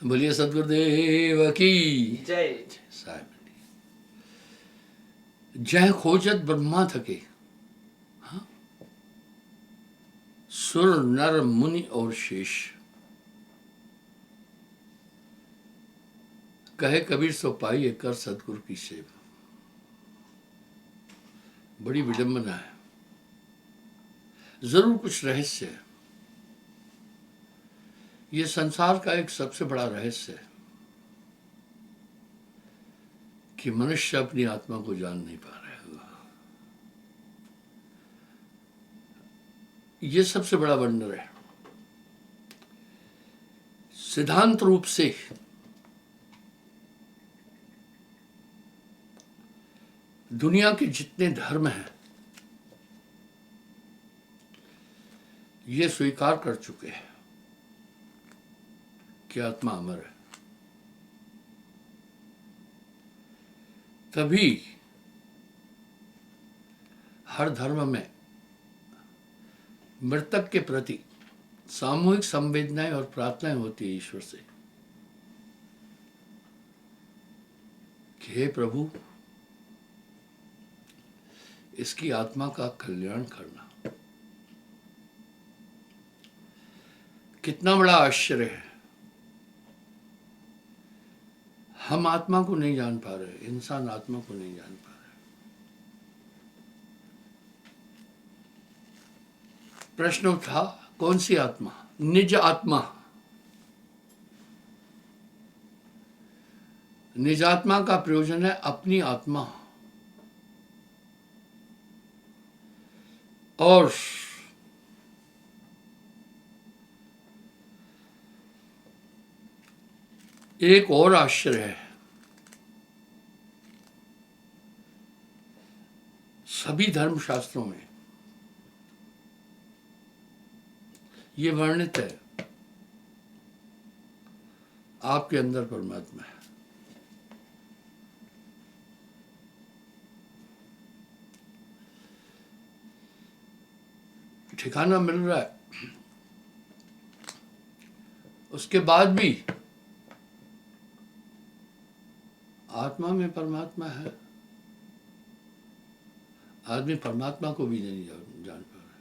बोलिए सदगुरुदेव की जय। साहेब। जय खोजत ब्रह्मा थके, हाँ? सुर नर मुनि और शेष, कहे कबीर सो पाइए कर सदगुरु की सेवा। बड़ी विडंबना है, जरूर कुछ रहस्य है। ये संसार का एक सबसे बड़ा रहस्य है कि मनुष्य अपनी आत्मा को जान नहीं पा रहा है। ये सबसे बड़ा वंडर है। सिद्धांत रूप से दुनिया के जितने धर्म हैं ये स्वीकार कर चुके हैं कि आत्मा अमर है। तभी हर धर्म में मृतक के प्रति सामूहिक संवेदनाएं और प्रार्थनाएं होती है ईश्वर से कि हे प्रभु, इसकी आत्मा का कल्याण करना। कितना बड़ा आश्चर्य है। हम आत्मा को नहीं जान पा रहे, इंसान आत्मा को नहीं जान पा रहे। प्रश्न उठा, कौन सी आत्मा? निज आत्मा। निज आत्मा का प्रयोजन है अपनी आत्मा, और एक और आश्चर्य है, सभी धर्मशास्त्रों में ये वर्णित है, आपके अंदर परमात्मा है। ठिकाना मिल रहा है, उसके बाद भी आत्मा में परमात्मा है। आदमी परमात्मा को भी नहीं जान पा रहा।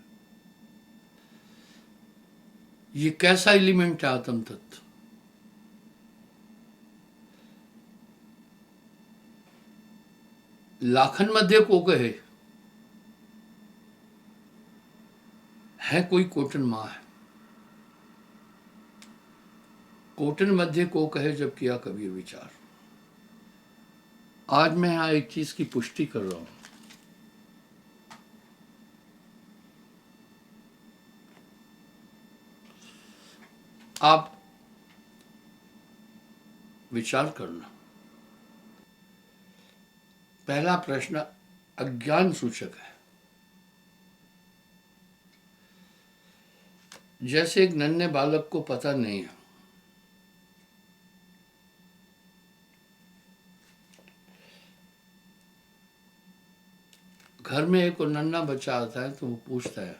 ये कैसा एलिमेंट है आत्म तत्व? लाखन मध्य को कहे है कोई कोटन माँ है, कोटन मध्य को कहे जब किया कबीर विचार। आज मैं यहां एक चीज की पुष्टि कर रहा हूं। आप विचार करना। पहला प्रश्न अज्ञान सूचक है। जैसे एक नन्हे बालक को पता नहीं है घर में एक नन्हा बच्चा आता है तो वो पूछता है,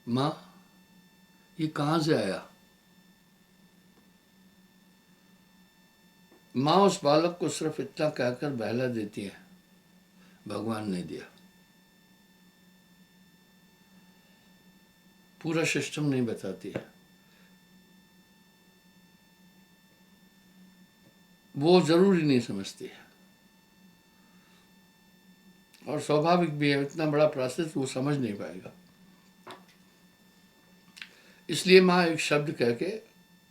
माँ ये कहां से आया? माँ उस बालक को सिर्फ इतना कहकर बहला देती है, भगवान ने दिया। पूरा सिस्टम नहीं बताती है। वो जरूरी नहीं समझती है, और स्वाभाविक भी है, इतना बड़ा प्रोसेस वो समझ नहीं पाएगा। इसलिए माँ एक शब्द कह के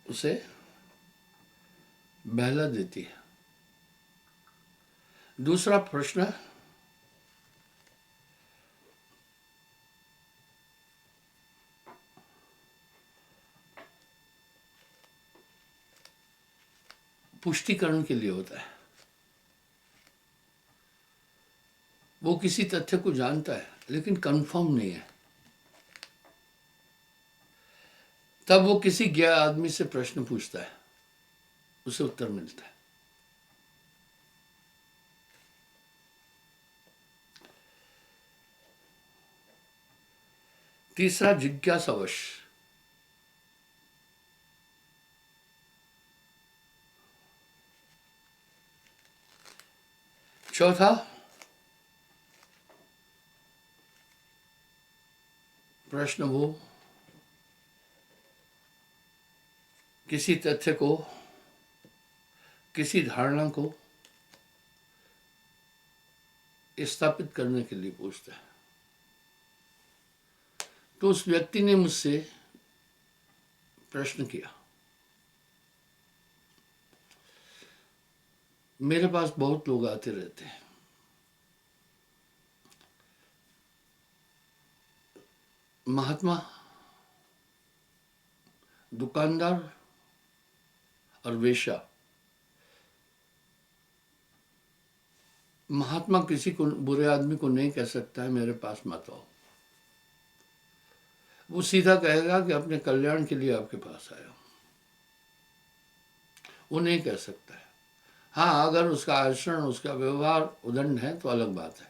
उसे बहला देती है। दूसरा प्रश्न, पुष्टिकरण के लिए होता है। वो किसी तथ्य को जानता है लेकिन कंफर्म नहीं है, तब वो किसी ज्ञान आदमी से प्रश्न पूछता है, उसे उत्तर मिलता है। तीसरा जिज्ञासावश। चौथा प्रश्न, वो किसी तथ्य को, किसी धारणा को स्थापित करने के लिए पूछता है। तो उस व्यक्ति ने मुझसे प्रश्न किया। मेरे पास बहुत लोग आते रहते हैं, महात्मा, दुकानदार और वेश्या। महात्मा किसी को, बुरे आदमी को नहीं कह सकता है मेरे पास मत आओ। वो सीधा कहेगा कि अपने कल्याण के लिए आपके पास आया हूं। वो नहीं कह सकता है। हाँ, अगर उसका आचरण, उसका व्यवहार उदंड है तो अलग बात है।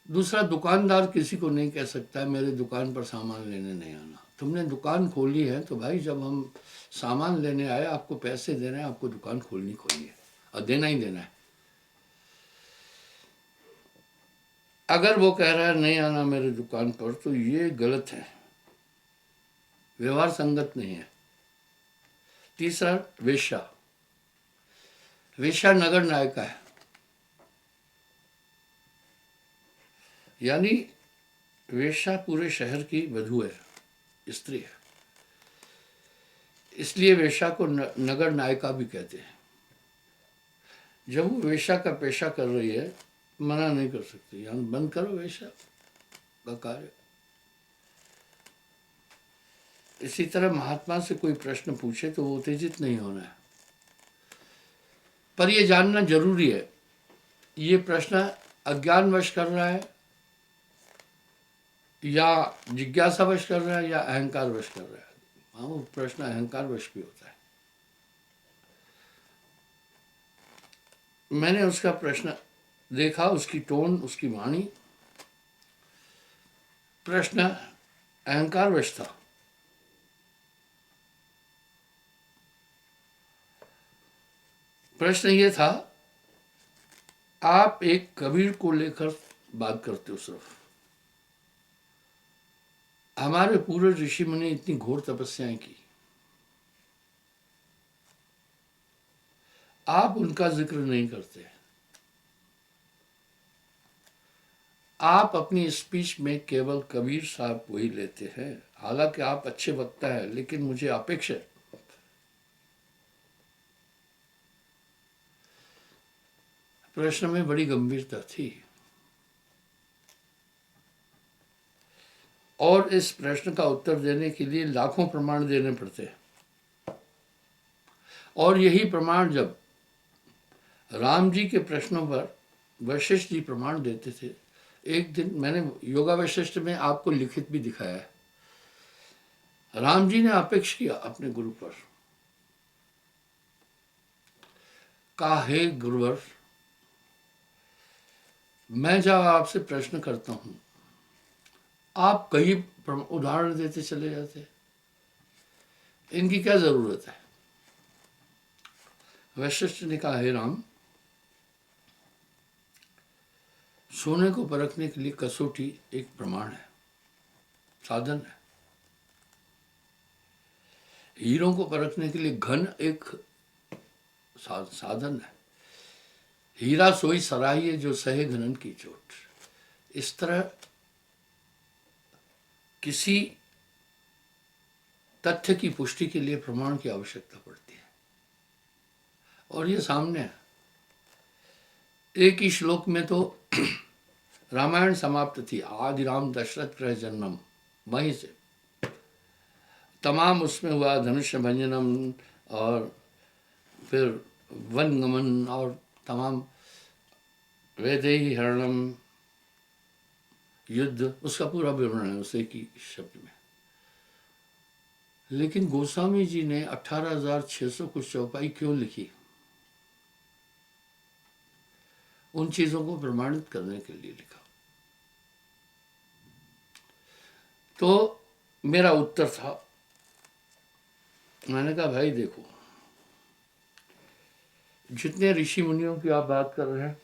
दूसरा, दुकानदार किसी को नहीं कह सकता है मेरे दुकान पर सामान लेने नहीं आना। तुमने दुकान खोली है तो भाई, जब हम सामान लेने आए, आपको पैसे देने हैं, आपको दुकान खोलनी है और देना ही देना है। अगर वो कह रहा है नहीं आना मेरे दुकान पर, तो ये गलत है, व्यवहार संगत नहीं है। तीसरा, वेश्या। वेश्या नगर नायिका है, यानी वेश्या पूरे शहर की वधू है, स्त्री है। इसलिए वेश्या को नगर नायिका भी कहते हैं। जब वो वेश्या का पेशा कर रही है, मना नहीं कर सकती, यानी बंद करो वेश्या का कार्य। इसी तरह महात्मा से कोई प्रश्न पूछे तो वो उत्तेजित नहीं होना है, पर यह जानना जरूरी है, ये प्रश्न अज्ञानवश कर रहा है या जिज्ञासावश कर रहा है या अहंकारवश कर रहा है। हाँ, वो प्रश्न अहंकारवश भी होता है। मैंने उसका प्रश्न देखा, उसकी टोन, उसकी वाणी, प्रश्न अहंकारवश था। प्रश्न ये था, आप एक कबीर को लेकर बात करते हो सिर्फ। हमारे पूरे ऋषि मुनि ने इतनी घोर तपस्याएं की, आप उनका जिक्र नहीं करते। आप अपनी स्पीच में केवल कबीर साहब को ही लेते हैं। हालांकि आप अच्छे वक्ता है, लेकिन मुझे अपेक्षा है। प्रश्न में बड़ी गंभीरता थी और इस प्रश्न का उत्तर देने के लिए लाखों प्रमाण देने पड़ते हैं। और यही प्रमाण जब राम जी के प्रश्नों पर वशिष्ठ जी प्रमाण देते थे। एक दिन मैंने योगा वशिष्ठ में आपको लिखित भी दिखाया है। राम जी ने अपेक्ष किया अपने गुरु पर, कहा, हे गुरुवर, मैं जब आपसे प्रश्न करता हूं, आप कई उदाहरण देते चले जाते, इनकी क्या जरूरत है। वशिष्ठ ने कहा, हे राम, सोने को परखने के लिए कसौटी एक प्रमाण है, साधन है। हीरों को परखने के लिए घन एक साधन है। हीरा सोई सराहिए जो सहे घनन की चोट। इस तरह किसी तथ्य की पुष्टि के लिए प्रमाण की आवश्यकता पड़ती है, और ये सामने है। एक ही श्लोक में तो रामायण समाप्त थी। आदि राम दशरथ ग्रह जन्मम, वहीं से तमाम उसमें हुआ धनुष्य भंजनम और फिर वन गमन और तमाम वैदेही हरणम, युद्ध, उसका पूरा विवरण है उसे की शब्द में। लेकिन गोस्वामी जी ने 18,600 कुछ चौपाई क्यों लिखी? उन चीजों को प्रमाणित करने के लिए लिखा। तो मेरा उत्तर था, मैंने कहा, भाई देखो, जितने ऋषि मुनियों की आप बात कर रहे हैं,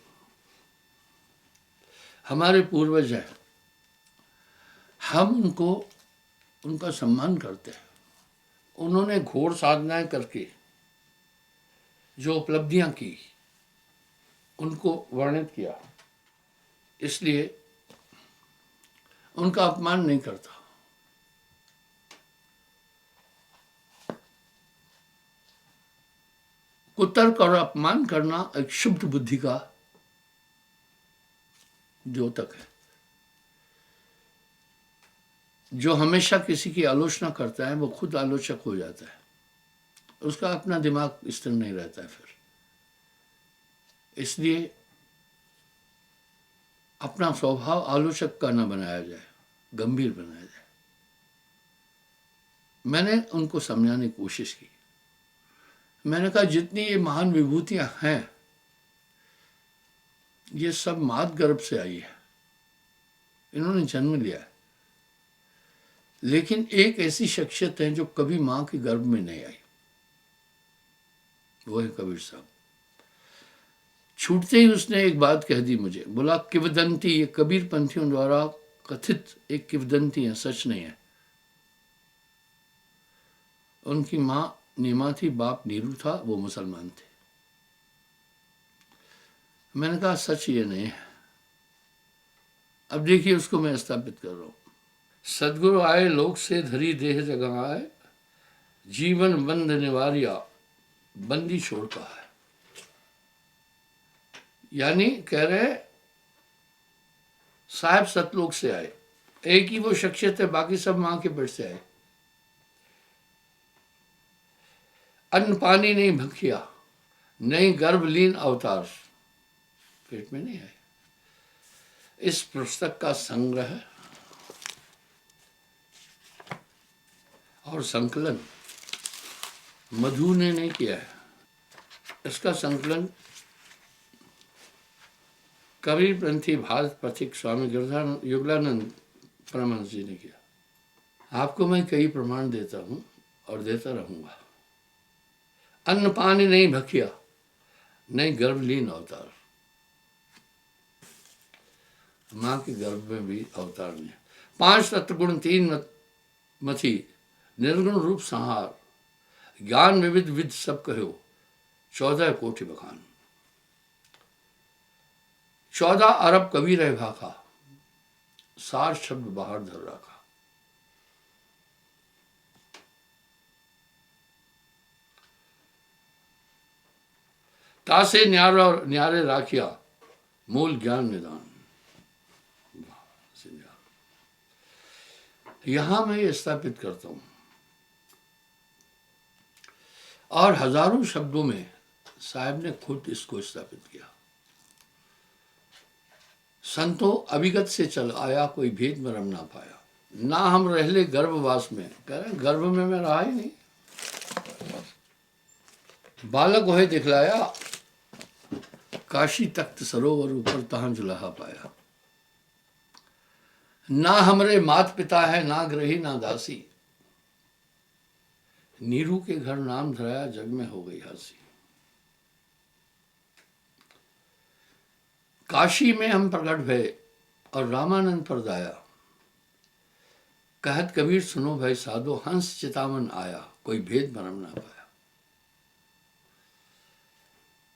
हमारे पूर्वज हैं, हम उनको उनका सम्मान करते हैं। उन्होंने घोर साधनाएं करके जो उपलब्धियां की, उनको वर्णित किया, इसलिए उनका अपमान नहीं करता। कुतर्क और अपमान करना एक शुद्ध बुद्धि का द्योतक है। जो हमेशा किसी की आलोचना करता है वो खुद आलोचक हो जाता है, उसका अपना दिमाग स्थिर नहीं रहता है। फिर इसलिए अपना स्वभाव आलोचक का न बनाया जाए, गंभीर बनाया जाए। मैंने उनको समझाने की कोशिश की। मैंने कहा जितनी ये महान विभूतियां हैं, ये सब मात गर्भ से आई है, इन्होंने जन्म लिया है। लेकिन एक ऐसी शख्सियत है जो कभी मां के गर्भ में नहीं आई, वो है कबीर साहब। छूटते ही उसने एक बात कह दी मुझे, बोला किवदंती, ये कबीर पंथियों द्वारा कथित एक किवदंती है, सच नहीं है। उनकी मां नीमा थी, बाप नीरू था, वो मुसलमान थे। मैंने कहा सच ये नहीं है। अब देखिए उसको मैं स्थापित कर रहा हूं। सदगुरु आए लोक से धरी देह जगमाए, जीवन बंध निवारिया बंदी छोड़ का है। यानी कह रहे साहब सतलोक से आए, एक ही वो शख्सियत है, बाकी सब मां के पेट से आए। अन्न पानी नहीं भखिया, नहीं गर्भलीन अवतार, पेट में नहीं आए। इस पुस्तक का संग्रह और संकलन मधु ने नहीं किया है। इसका संकलन कबीर पंथी भारत पथिक स्वामी गिरधानंद युगलानंद परमहंस जी ने किया। आपको मैं कई प्रमाण देता हूं और देता रहूंगा। अन्न पानी नहीं भखिया, नहीं गर्भलीन अवतार, मां के गर्भ में भी अवतार नहीं। 5 तत्व गुण 3 मथी, निर्गुण रूप संहार, ज्ञान विविध विद सब कहो, 14 कोटि बखान। 14 अरब कबीर है भाखा, सार शब्द बाहर धर रखा। तासे न्यारे राखिया, मूल ज्ञान निदान। यहां मैं ये स्थापित करता हूं, और हजारों शब्दों में साहब ने खुद इसको स्थापित किया। संतो अभिगत से चल आया, कोई भेद मरम ना पाया, ना हम रहले गर्भवास में। कह रहे गर्भ में मैं रहा ही नहीं, बालक होए दिखलाया, काशी तख्त सरोवर ऊपर तहां जुलाहा पाया। ना हमरे मात पिता है, ना ग्रही ना दासी, नीरू के घर नाम धराया, जग में हो गई हासी। काशी में हम प्रकट भय और रामानंद पर दाया, कहत कबीर सुनो भाई साधो, हंस चितावन आया, कोई भेद भरम ना पाया।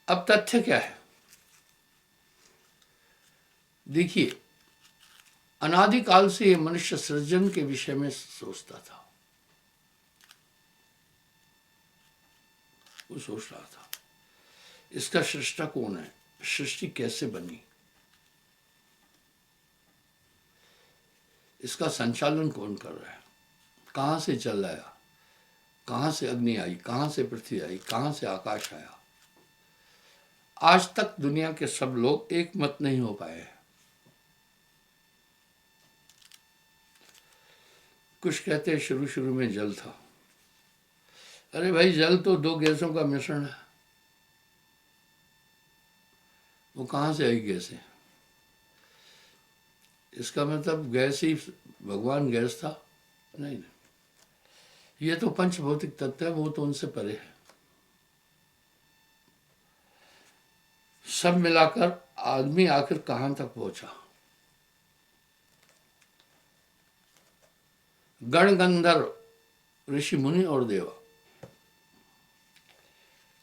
अब तथ्य क्या है? देखिए, अनादिकाल से मनुष्य सृजन के विषय में सोचता था, वो सोच रहा था इसका सृष्टा कौन है, सृष्टि कैसे बनी, इसका संचालन कौन कर रहा है, कहां से जल आया, कहां से अग्नि आई, कहां से पृथ्वी आई, कहां से आकाश आया। आज तक दुनिया के सब लोग एक मत नहीं हो पाए हैं। कुछ कहते हैं शुरू शुरू में जल था। अरे भाई, जल तो 2 गैसों का मिश्रण है, वो कहां से आई गैसें? इसका मतलब गैस ही भगवान गैस था? नहीं, ये तो पंच भौतिक तत्व है, वो तो उनसे परे है। सब मिलाकर आदमी आखिर कहां तक पहुंचा? गण गंधर्व ऋषि मुनि और देवा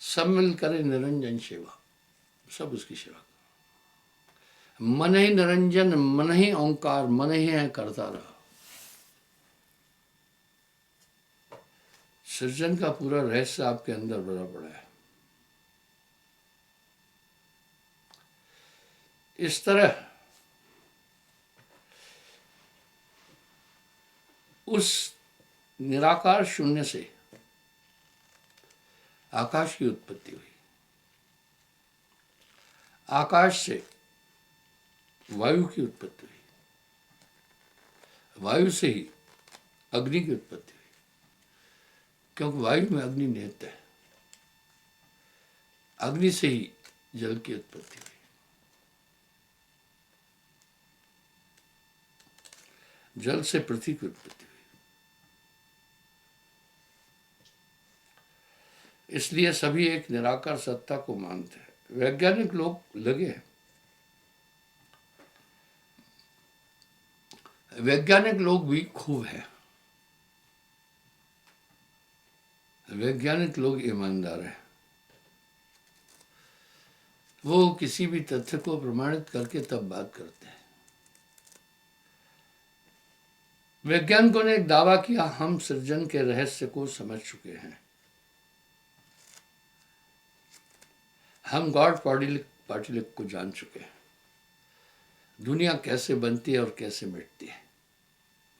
सब मिल करे निरंजन सेवा, सब उसकी सेवा। मन ही निरंजन, मन ही ओंकार, मन ही है करता रहा। सृजन का पूरा रहस्य आपके अंदर भरा पड़ा है। इस तरह उस निराकार शून्य से आकाश की उत्पत्ति हुई, आकाश से वायु की उत्पत्ति हुई, वायु से ही अग्नि की उत्पत्ति हुई, क्योंकि वायु में अग्नि निहित है। अग्नि से ही जल की उत्पत्ति हुई, जल से पृथ्वी की उत्पत्ति हुई। इसलिए सभी एक निराकार सत्ता को मानते हैं। वैज्ञानिक लोग लगे हैं, वैज्ञानिक लोग भी खूब हैं, वैज्ञानिक लोग ईमानदार हैं। वो किसी भी तथ्य को प्रमाणित करके तब बात करते हैं। वैज्ञानिकों ने एक दावा किया, हम सृजन के रहस्य को समझ चुके हैं, हम गॉड पार्टिकल को जान चुके हैं, दुनिया कैसे बनती है और कैसे मिटती है।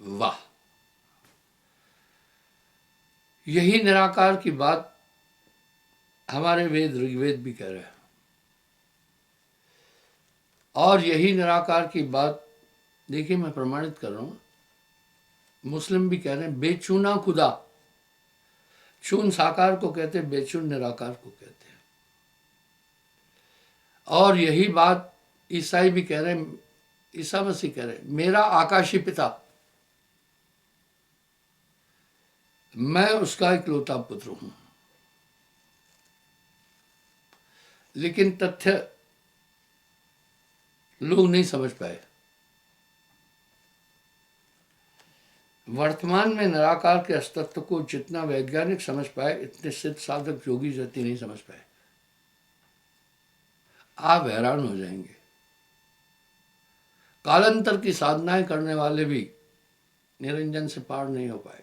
वाह, यही निराकार की बात हमारे वेद ऋग्वेद भी कह रहे हैं, और यही निराकार की बात देखिए मैं प्रमाणित कर रहा हूं, मुस्लिम भी कह रहे हैं। बेचूना खुदा, चून साकार को कहते हैं, बेचून निराकार को कहते हैं। और यही बात ईसाई भी कह रहे हैं, ईसा मसीह कह रहे हैं, मेरा आकाशी पिता, मैं उसका इकलौता पुत्र हूं। लेकिन तथ्य लोग नहीं समझ पाए। वर्तमान में निराकार के अस्तित्व को जितना वैज्ञानिक समझ पाए, इतने सिद्ध साधक योगी जति नहीं समझ पाए। आप हैरान हो जाएंगे, कालांतर की साधनाएं करने वाले भी निरंजन से पार नहीं हो पाए।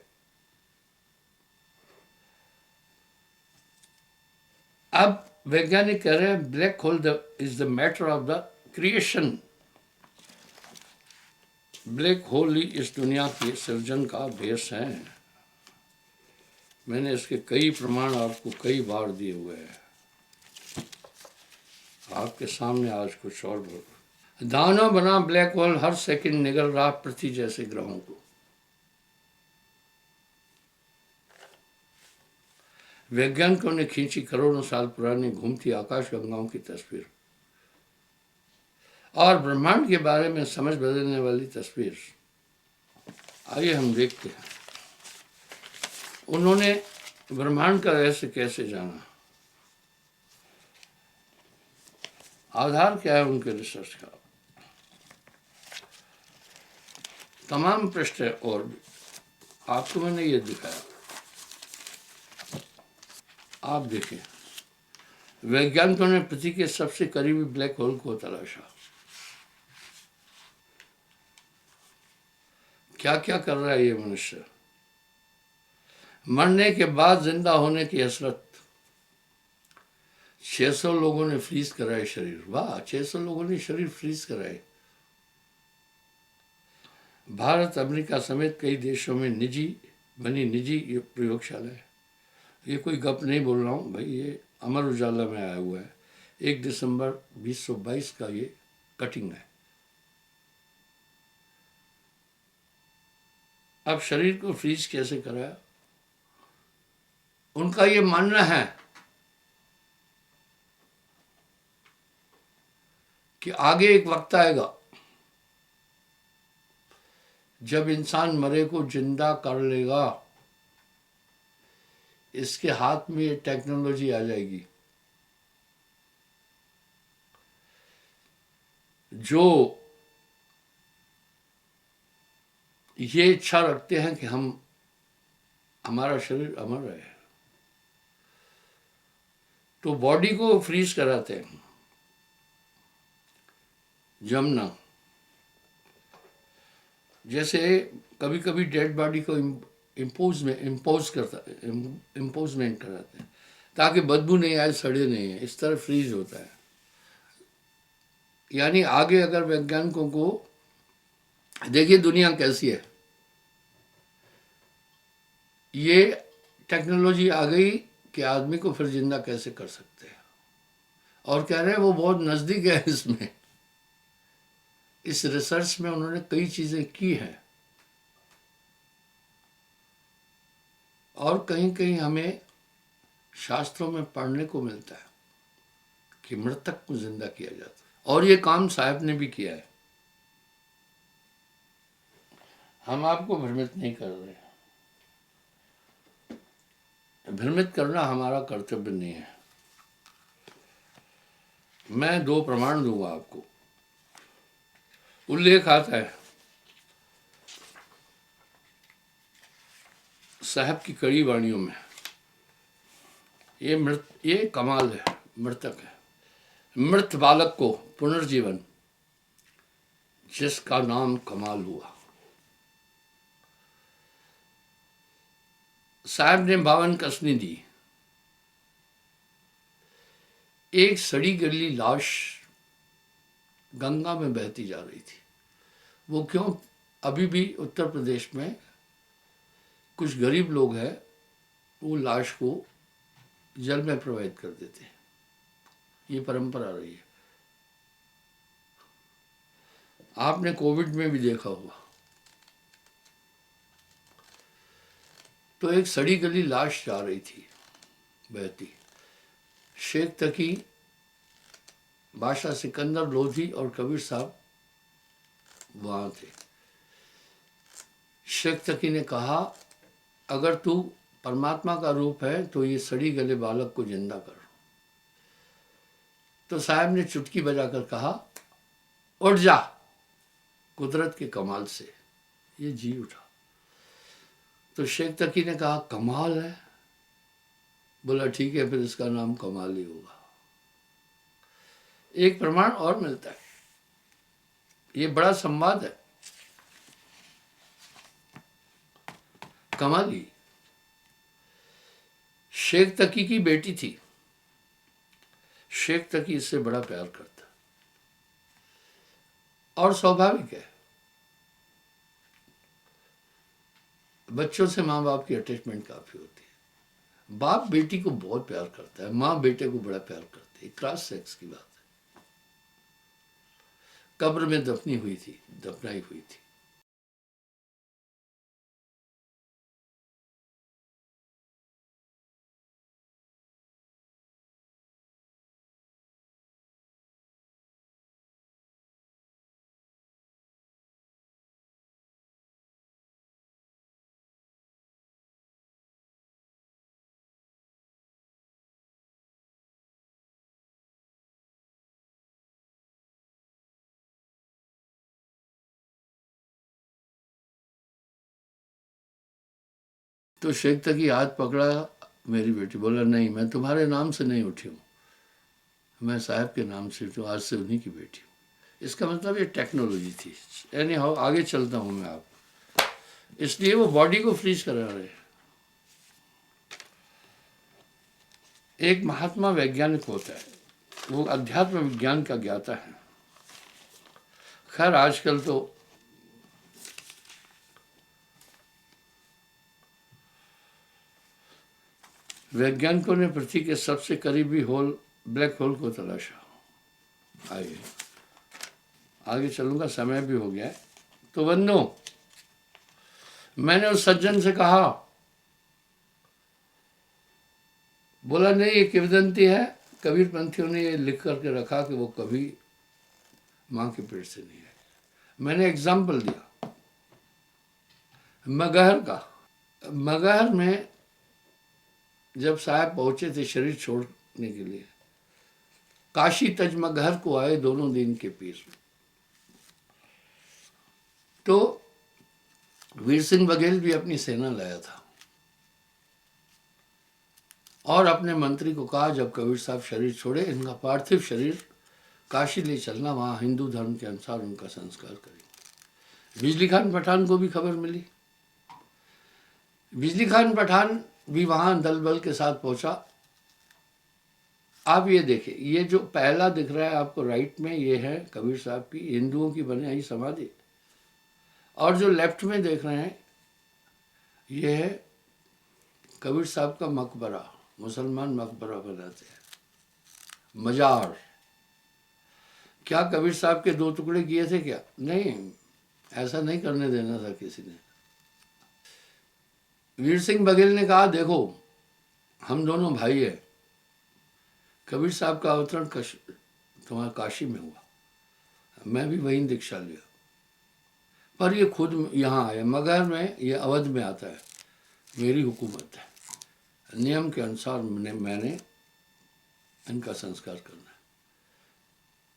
अब वैज्ञानिक कह रहे हैं black hole is the matter of the creation. Black hole ही इस दुनिया के सृजन का बेस है। मैंने इसके कई प्रमाण आपको कई बार दिए हुए हैं, आपके सामने आज कुछ और बोल। दानव बना ब्लैक होल हर सेकंड निगल रहा पृथ्वी जैसे ग्रहों को। वैज्ञानिकों ने खींची करोड़ों साल पुरानी घूमती आकाश गंगाओं की तस्वीर और ब्रह्मांड के बारे में समझ बदलने वाली तस्वीर। आइए हम देखते हैं उन्होंने ब्रह्मांड का रहस्य कैसे जाना, आधार क्या है उनके रिसर्च का। तमाम पृष्ठ है और भी आपको मैंने ये दिखाया, आप देखिए। वैज्ञानिकों ने पृथ्वी के सबसे करीबी ब्लैक होल को तलाशा। क्या क्या कर रहा है ये मनुष्य, मरने के बाद जिंदा होने की हसरत। 600 लोगों ने फ्रीज कराए शरीर। वाह, 600 लोगों ने शरीर फ्रीज कराए। भारत अमेरिका समेत कई देशों में निजी ये प्रयोगशाला है। ये कोई गप नहीं बोल रहा हूँ भाई, ये अमर उजाला में आया हुआ है। 1 दिसंबर 2022 का ये कटिंग है। अब शरीर को फ्रीज कैसे कराया? उनका ये मानना है कि आगे एक वक्त आएगा जब इंसान मरे को जिंदा कर लेगा। इसके हाथ में ये टेक्नोलॉजी आ जाएगी। जो ये इच्छा रखते हैं कि हमारा शरीर अमर रहे, तो बॉडी को फ्रीज कराते हैं, जमना। जैसे कभी कभी डेड बॉडी को इम्पोजमेंट कराते हैं ताकि बदबू नहीं आए, सड़े नहीं है, इस तरह फ्रीज होता है। यानी आगे अगर वैज्ञानिकों को देखिए दुनिया कैसी है, ये टेक्नोलॉजी आ गई कि आदमी को फिर जिंदा कैसे कर सकते हैं, और कह रहे हैं वो बहुत नज़दीक है इसमें। इस रिसर्च में उन्होंने कई चीज़ें की हैं, और कहीं कहीं हमें शास्त्रों में पढ़ने को मिलता है कि मृतक को जिंदा किया जाता है, और ये काम साहब ने भी किया है। हम आपको भ्रमित नहीं कर रहे, भ्रमित करना हमारा कर्तव्य नहीं है। मैं 2 प्रमाण दूंगा आपको। उल्लेख आता है साहब की कड़ी वाणियों में, ये कमाल है, मृतक है, मृत बालक को पुनर्जीवन, जिसका नाम कमाल हुआ। साहब ने 52 कसनी दी। एक सड़ी गली लाश गंगा में बहती जा रही थी। वो क्यों? अभी भी उत्तर प्रदेश में कुछ गरीब लोग हैं, वो लाश को जल में प्रवाहित कर देते हैं। ये परंपरा रही है। आपने कोविड में भी देखा होगा। तो एक सड़ी गली लाश जा रही थी बहती। शेख तकी, बादशाह सिकंदर लोधी और कबीर साहब वहाँ थे। शेख तकी ने कहा, अगर तू परमात्मा का रूप है तो ये सड़ी गले बालक को जिंदा कर। तो साहब ने चुटकी बजाकर कहा, उठ जा। कुदरत के कमाल से ये जी उठा। तो शेख तकी ने कहा, कमाल है। बोला ठीक है, फिर इसका नाम कमाल ही होगा। एक प्रमाण और मिलता है, ये बड़ा संवाद है। कमाली शेख तकी की बेटी थी। शेख तकी इससे बड़ा प्यार करता, और स्वाभाविक है, बच्चों से माँ बाप की अटैचमेंट काफी होती है। बाप बेटी को बहुत प्यार करता है, माँ बेटे को बड़ा प्यार करती है। क्रॉस सेक्स की बात है। कब्र में दफनाई हुई थी। तो शेख तकी हाथ पकड़ा मेरी बेटी। बोला नहीं, मैं तुम्हारे नाम से नहीं उठी हूँ, मैं साहब के नाम से उठी हूँ, आज से उन्हीं की बेटी हूँ। इसका मतलब ये टेक्नोलॉजी थी। यानी हाँ, आगे चलता हूँ मैं आप, इसलिए वो बॉडी को फ्रीज करा रहे। एक महात्मा वैज्ञानिक होता है, वो अध्यात्म विज्ञान का ज्ञाता है। खैर आजकल तो वैज्ञानिकों ने पृथ्वी के सबसे करीबी होल, ब्लैक होल को तलाशा। आइए आगे चलूंगा, समय भी हो गया है। तो बंधुओं, मैंने उस सज्जन से कहा, बोला नहीं ये किंवदंती है, कबीर पंथियों ने ये लिख करके रखा कि वो कभी माँ के पेट से नहीं है। मैंने एग्जाम्पल दिया मगहर का। मगहर में जब साहब पहुंचे थे शरीर छोड़ने के लिए, काशी तज मगहर को आए दोनों दिन के पीर। तो वीर सिंह बघेल भी अपनी सेना लाया था और अपने मंत्री को कहा, जब कबीर साहब शरीर छोड़े, इनका पार्थिव शरीर काशी ले चलना, वहाँ हिंदू धर्म के अनुसार उनका संस्कार करेंगे। बिजली खान पठान को भी खबर मिली। बिजली खान पठान भी वहाँ दल बल के साथ पहुंचा। आप ये देखिए, ये जो पहला दिख रहा है आपको राइट में, ये है कबीर साहब की हिंदुओं की बनाई समाधि, और जो लेफ्ट में देख रहे हैं ये है कबीर साहब का मकबरा। मुसलमान मकबरा बनाते हैं, मजार। क्या कबीर साहब के 2 टुकड़े किए थे क्या? नहीं, ऐसा नहीं करने देना था किसी ने। वीर सिंह बघेल ने कहा, देखो हम दोनों भाई हैं, कबीर साहब का अवतरण तुम्हारा काशी में हुआ, मैं भी वहीं दीक्षा लिया, पर ये खुद यहाँ आए, मगर में ये अवध में आता है, मेरी हुकूमत है, नियम के अनुसार मैंने इनका संस्कार करना है।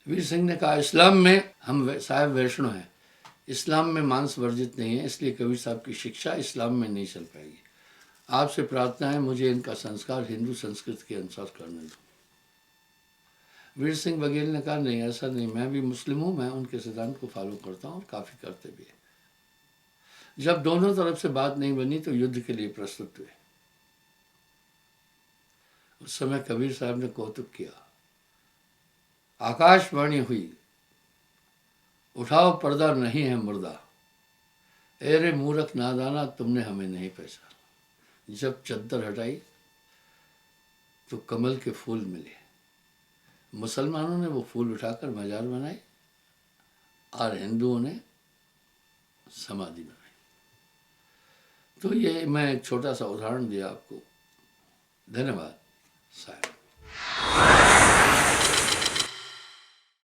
वीर सिंह ने कहा, इस्लाम में हम साहब वैष्णव हैं, इस्लाम में मांस वर्जित नहीं है, इसलिए कबीर साहब की शिक्षा इस्लाम में नहीं चल पाएगी। आपसे प्रार्थना है मुझे इनका संस्कार हिंदू संस्कृति के अनुसार करने दो। वीर सिंह बघेल ने कहा, नहीं ऐसा नहीं, मैं भी मुस्लिम हूँ, मैं उनके सिद्धांत को फॉलो करता हूँ और काफ़ी करते भी हैं। जब दोनों तरफ से बात नहीं बनी तो युद्ध के लिए प्रस्तुत हुए। उस समय कबीर साहब ने कौतुक किया, आकाशवाणी हुई, उठाओ पर्दा नहीं है मुर्दा, एरे मूर्ख नादाना तुमने हमें नहीं पहचाना। जब चद्दर हटाई तो कमल के फूल मिले। मुसलमानों ने वो फूल उठाकर मजार बनाई और हिंदुओं ने समाधि बनाई। तो ये मैं एक छोटा सा उदाहरण दिया आपको। धन्यवाद साहब।